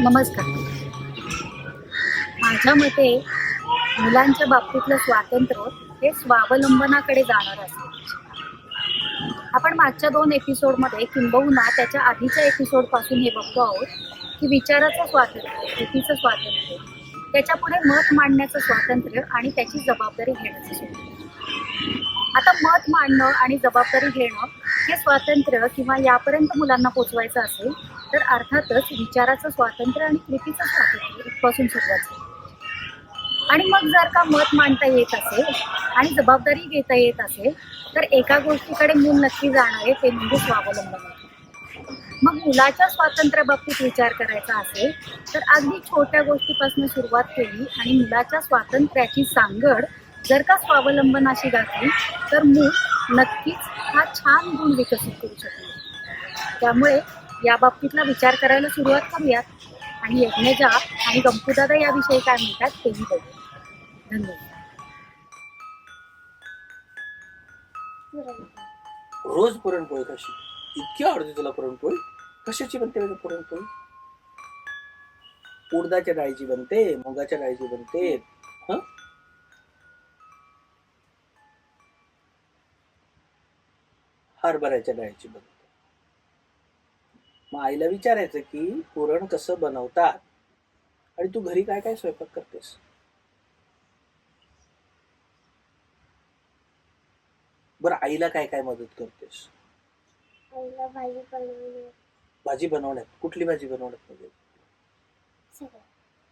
नमस्कार. माझ्या मते मुलांच्या बाबतीतलं स्वातंत्र्य हे स्वावलंबनाकडे जाणारं असेल. आपण मागच्या 2 एपिसोडमध्ये किंबहुना त्याच्या आधीच्या एपिसोडपासून हे बघतो आहोत की विचाराचं स्वातंत्र्य, कृतीचं स्वातंत्र्य, त्याच्यापुढे मत मांडण्याचं स्वातंत्र्य आणि त्याची जबाबदारी घेण्याचं स्वातंत्र्य. आता मत मांडणं आणि जबाबदारी घेणं हे स्वातंत्र्य किंवा यापर्यंत मुलांना पोचवायचं असेल तर अर्थातच विचाराचं स्वातंत्र्य आणि कृतीचं स्वातंत्र्य इथपासून सुरुवात झाली. आणि मग जर का मत मांडता येत असेल आणि जबाबदारी घेता येत असेल तर एका गोष्टीकडे मूल नक्की जाणार आहे, ते म्हणजे स्वावलंबन. मग मुलाच्या स्वातंत्र्याबाबतीत विचार करायचा असेल तर अगदी छोट्या गोष्टीपासून सुरुवात केली आणि मुलाच्या स्वातंत्र्याची सांगड जर का स्वावलंबनाशी घातली तर मूल नक्कीच हा छान गुण विकसित करू शकेल. त्यामुळे या बाबतीतला विचार करायला सुरुवात करूयात आणि यज्ञजा आणि गंपूदादा याविषयी काय म्हणतात तेही बघूया. धन्यवाद. रोज पुरणपोळी कशी इतकी आवडते तुला? पुरणपोळी कशाची बनते पुरणपोळी? उडदाच्या डाळीची बनते, मुगाच्या डाळीची बनते, हरभऱ्याच्या डाळीची बनते. मग आईला विचारायचं की पुरण कसं बनवतात आणि तू घरी काय काय स्वयंपाक करतेस? बरं, आईला काय काय मदत करतेस? आईला भाजी बनवण्यात कुठली भाजी बनवण्यात म्हणजे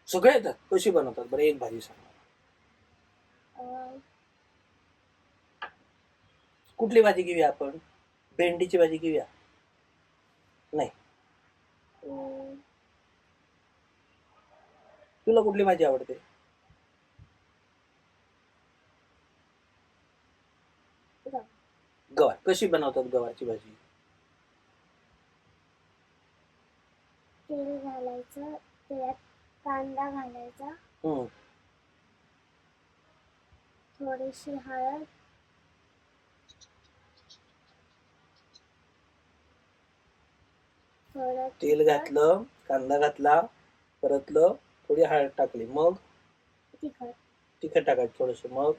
सगळे येतात? कशी बनवतात बरं? एक भाजी सांग. कुठली भाजी घेऊया आपण? भेंडीची भाजी घेऊया? नाही, तुला कुठली भाजी आवडते? गवार. कशी बनवतात गवारची भाजी? तेल घालायचं, त्यात कांदा घालायचा, थोडीशी हळद, तेल घातलं, कांदा घातला, परतलं, थोडी हळद टाकली, मग तिखट टाकायचं थोडस, मग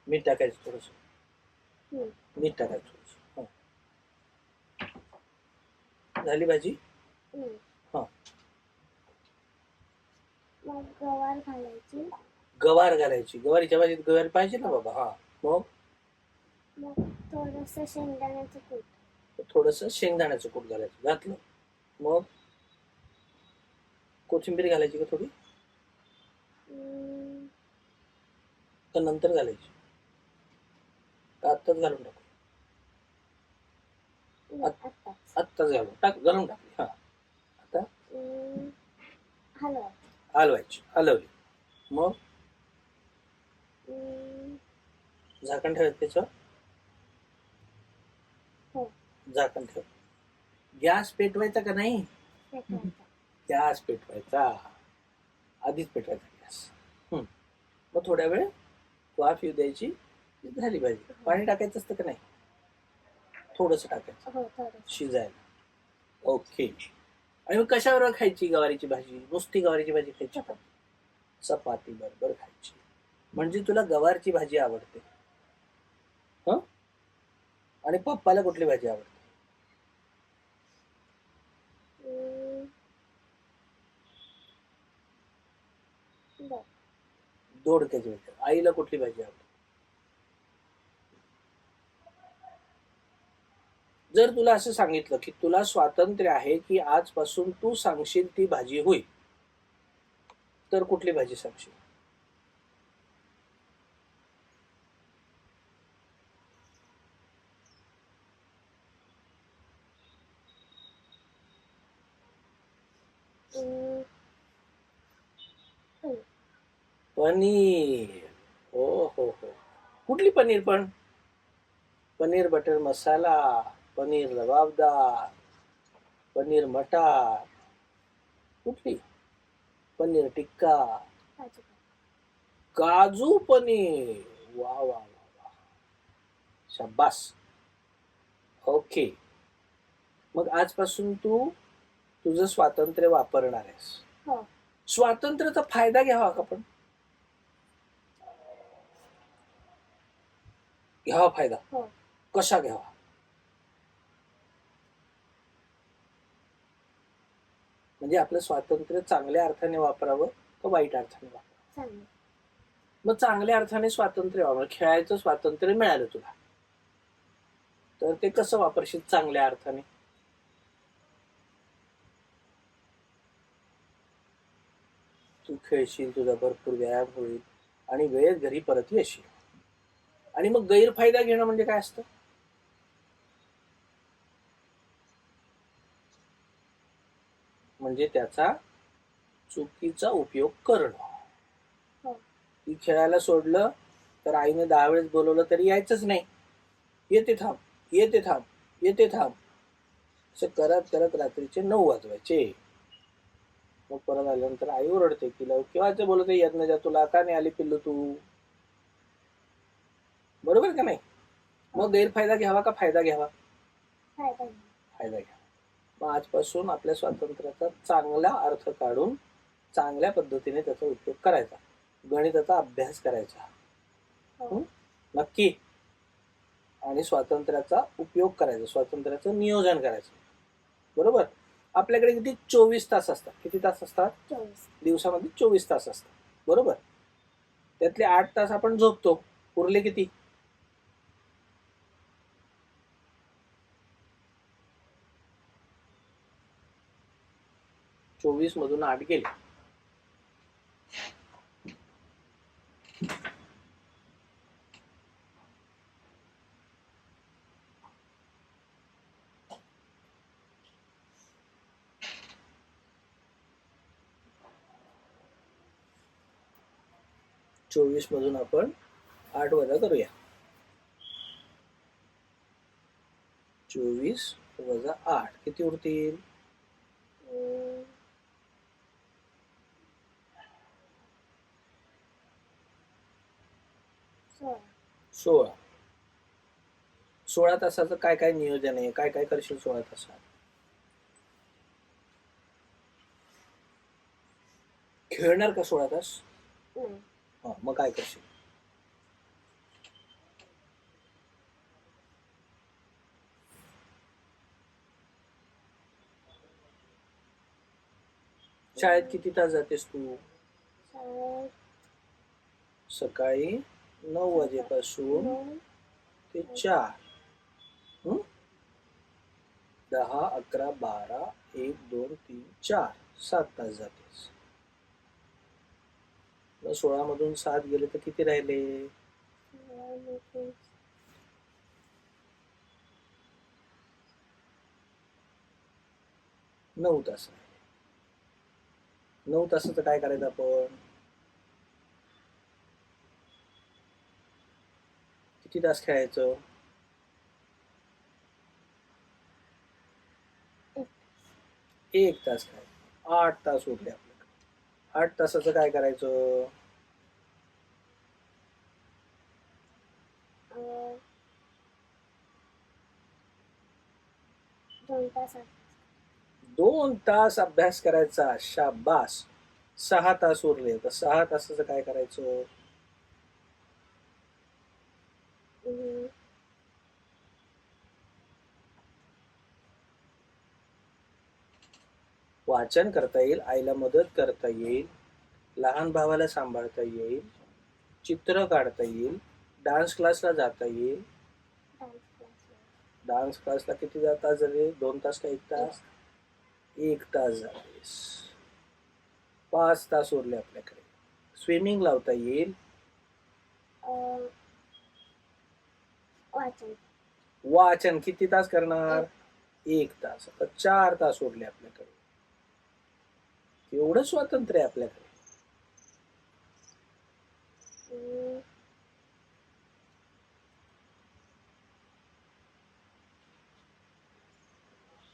मीठ टाकायचं थोडस, मीठ टाकायचं थोडस. झाली भाजी? मग गवार घालायची. गवार घालायची. गवारीच्या भाजीत गवार पाहिजे ना बाबा. हा, मग थोडस शेंगदाण्याचं कूट. थोडस शेंगदाण्याचं कूट घालायचं. घातलं, मग कोथिंबीर घालायची का थोडी? तर नंतर घालायची? आत्ताच घालून टाकू? आत्ताच घालून टाकली. हा, आता हलवायची. हलवली, मग झाकण ठेवायचं त्याच्यावर. झाकण ठेव. गॅस पेटवायचा का नाही? गॅस पेटवायचा, आधीच पेटवायचा गॅस. मग थोड्या वेळ वाफ येऊ द्यायची. झाली भाजी. पाणी टाकायचं असतं का नाही? थोडस टाकायचं शिजायला. ओके. आणि मग कशावर खायची गवारीची भाजी? नुसती गवारीची भाजी खायची का? चपाती बरोबर खायची. म्हणजे तुला गवारची भाजी आवडते. आणि पप्पाला कुठली भाजी आवडते? दोडक्याची भाजी. आईला कुठली भाजी आवडते? जर तुला असं सांगितलं की तुला स्वातंत्र्य आहे की आजपासून तू सांगशील ती भाजी होईल, तर कुठली भाजी सांगशील? पनीर. हो हो हो. कुठली पनीर पण? पनीर बटर मसाला, पनीर लबाबदार, पनीर मटार, कुठली? पनीर टिक्का, काजू काजू पनीर. वा वा वा वा, शाबास. ओके, मग आजपासून तू तुझं स्वातंत्र्य वापरणार आहेस. हो. स्वातंत्र्याचा फायदा घ्यावा का पण? घ्यावा फायदा. हो. कसा घ्यावा? म्हणजे आपलं स्वातंत्र्य चांगल्या अर्थाने वापरावं का वाईट अर्थाने वापरावं? चांगलं. मग चांगल्या अर्थाने स्वातंत्र्य वापर, खेळायचं स्वातंत्र्य मिळालं तुला, तर ते कसं वापरशील चांगल्या अर्थाने? तू खेळशील, तुझा भरपूर व्यायाम होईल आणि वेळेत घरी परत येशील. आणि मग गैरफायदा घेणं म्हणजे काय असतं? म्हणजे त्याचा चुकीचा उपयोग करणं. हो. ती खेळायला सोडलं तर आईने 10 वेळेस बोलवलं तरी यायचंच नाही. येते थांब, येते थांब, येते थांब, असं करत करत रात्रीचे 9 वाजवायचे. मग परत आल्यानंतर आई ओरडते, तिला केव्हाचे बोलत येत नाही, तुला का नाही आली पिल्लू तू? बरोबर का नाही? मग गैरफायदा घ्यावा का फायदा घ्यावा? फायदा घ्या. फायदा घ्यावा. मग आजपासून आपल्या स्वातंत्र्याचा चांगला अर्थ काढून चांगल्या पद्धतीने त्याचा उपयोग करायचा, गणिताचा अभ्यास करायचा. हो. नक्की. आणि स्वातंत्र्याचा उपयोग करायचा, स्वातंत्र्याचं नियोजन करायचं. बरोबर. आपल्याकडे किती 24 तास असतात. किती तास असतात? 24. दिवसामध्ये 24 तास असतात. बरोबर. त्यातले 8 तास आपण झोपतो. उरले किती? 24 मधून 8 गेले. चोवीस मधून आपण 8 वजा करूया. 24 वजा 8 किती उरतील? 16. 16. 16 तासाचं काय काय नियोजन आहे? काय काय करशील 16 तासात? खेळणार का 16 तास? नाही. मग काय करशील? शाळेत किती तास जातेस तू? शाळेत सकाळी 9 वाजेपासून 9. ते 4. 10, 11, 12, 1, 2, 3, 4, 7 तास जातेस. मग 16 मधून 7 गेले तर किती राहिले? 9 तास. 9 तासाचं काय करायचं आपण? किती तास खेळायचं? 1 तास खेळायचं. 8 तास उरले आपल्याकडे. 8 तासाचं काय करायचं? 2 तास. 2 तास अभ्यास करायचा. शाबास. 6 तास उरले तर 6 तासाचं काय करायचं? वाचन करता येईल, आईला मदत करता येईल, लहान भावाला सांभाळता येईल, चित्र काढता येईल, डान्स क्लासला जाता येईल. डान्स क्लासला किती तास झाले? 2 तास का 1 तास? 1 तास झालेस. 5 तास उरले आपल्याकडे. स्विमिंग लावता येईल. वाचन किती तास करणार? 1 तास. आता 4 तास उरले आपल्याकडे. एवढं स्वातंत्र्य आहे आपल्याकडे.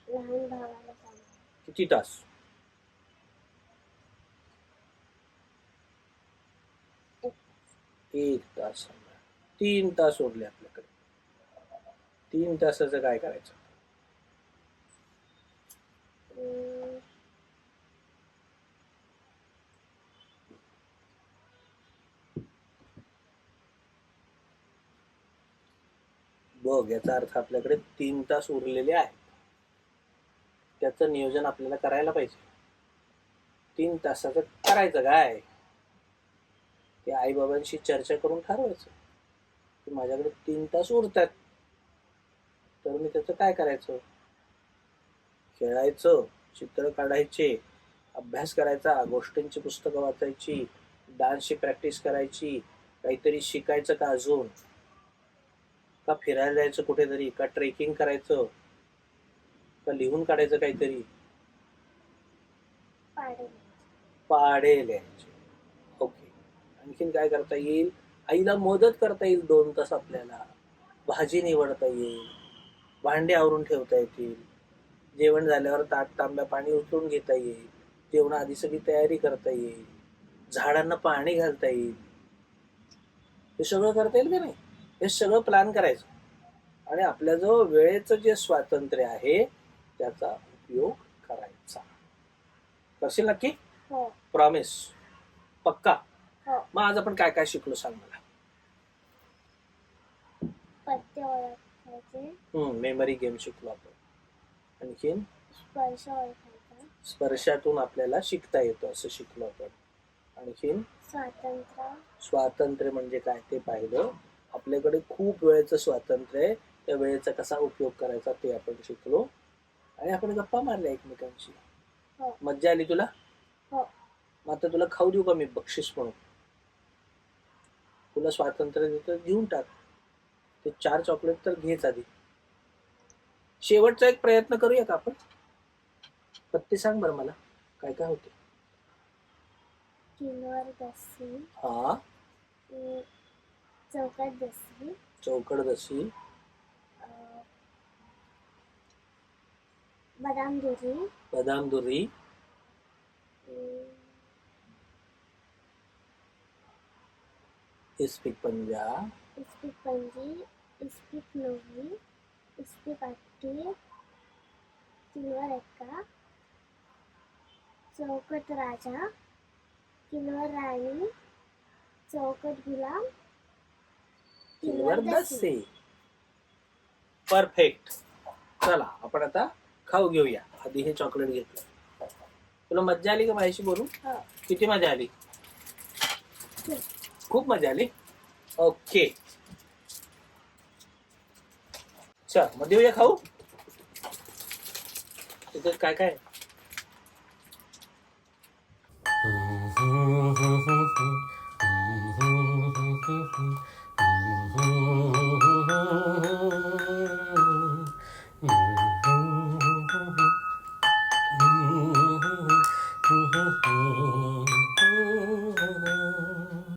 लहान भावाला सांभाळ. किती तास? 1 तास समजा 3 तास उरले आपल्याकडे. 3 तासाचं काय करायचं? अं, बघ, याचा अर्थ आपल्याकडे 3 तास उरलेले आहेत. त्याचं नियोजन आपल्याला करायला पाहिजे. 3 तासाचं करायचं काय? ते आई बाबांशी चर्चा करून ठरवायचं की माझ्याकडे 3 तास उरतात, तर मी त्याचं काय करायचं? खेळायचं, चित्र काढायचे, अभ्यास करायचा, गोष्टींची पुस्तकं वाचायची, डान्सची प्रॅक्टिस करायची, काहीतरी शिकायचं का अजून, का फिरायला जायचं कुठेतरी, का ट्रेकिंग करायचं, का लिहून काढायचं काहीतरी, पाडे पाढे लिहायचे. ओके. आणखीन काय करता येईल? आईला मदत करता येईल 2 तास आपल्याला. भाजी निवडता येईल, भांडे आवरून ठेवता येतील, जेवण झाल्यावर ताट तांब्या पाणी उचलून घेता येईल, जेवणाआधी सगळी तयारी करता येईल, झाडांना पाणी घालता येईल. हे सगळं करता येईल का नाही? हे सगळं प्लॅन करायचं आणि आपल्याजवळ वेळेचं जे स्वातंत्र्य आहे त्याचा उपयोग करायचा. करशील नक्की? हो प्रॉमिस? पक्का? हो. मग आज आपण काय काय शिकलो सांग मला. पत्ते ओळखायचे, मेमरी गेम शिकलो आपण. आणखीन स्पर्श ओळखायचा, स्पर्शातून आपल्याला शिकता येतं असं शिकलो आपण. आणखीन स्वातंत्र्य, स्वातंत्र्य म्हणजे काय ते पाहिलं. आपल्याकडे खूप वेळेचं स्वातंत्र्य आहे, त्या वेळेचा कसा उपयोग करायचा ते आपण शिकलो. आणि आपण गप्पा मारल्या एकमेकांशी. हो मज्जा आली तुला? हो. मग आता तुला खाऊ देऊ का मी बक्षीस म्हणून? तुला स्वातंत्र्य देतं, घेऊन टाक. ते 4 चॉकलेट तर घेच आधी. शेवटचा एक प्रयत्न करूया का आपण? पत्ते सांग बरं मला, काय काय होते? किलवर दसी, हा, चौकात दसी, चौकड दशी, बदाम दुरी, बदाम दुरी, इस्पिक पंजा, इस्पिक पंजी, इस्पिक नोवी, इस्पिक अट्टी, किलवर एक्का, चौकट राजा, किलवर राणी, चौकट गुलाम, किलवर दस्से. परफेक्ट. चला आपण आता खाऊ घेऊया. आधी हे चॉकलेट घेतलं. तुला मज्जा आली का माझ्याशी बोलून? हो. किती मजा आली? खूप मजा आली. ओके, चल मग देऊया खाऊ. तिथं काय काय?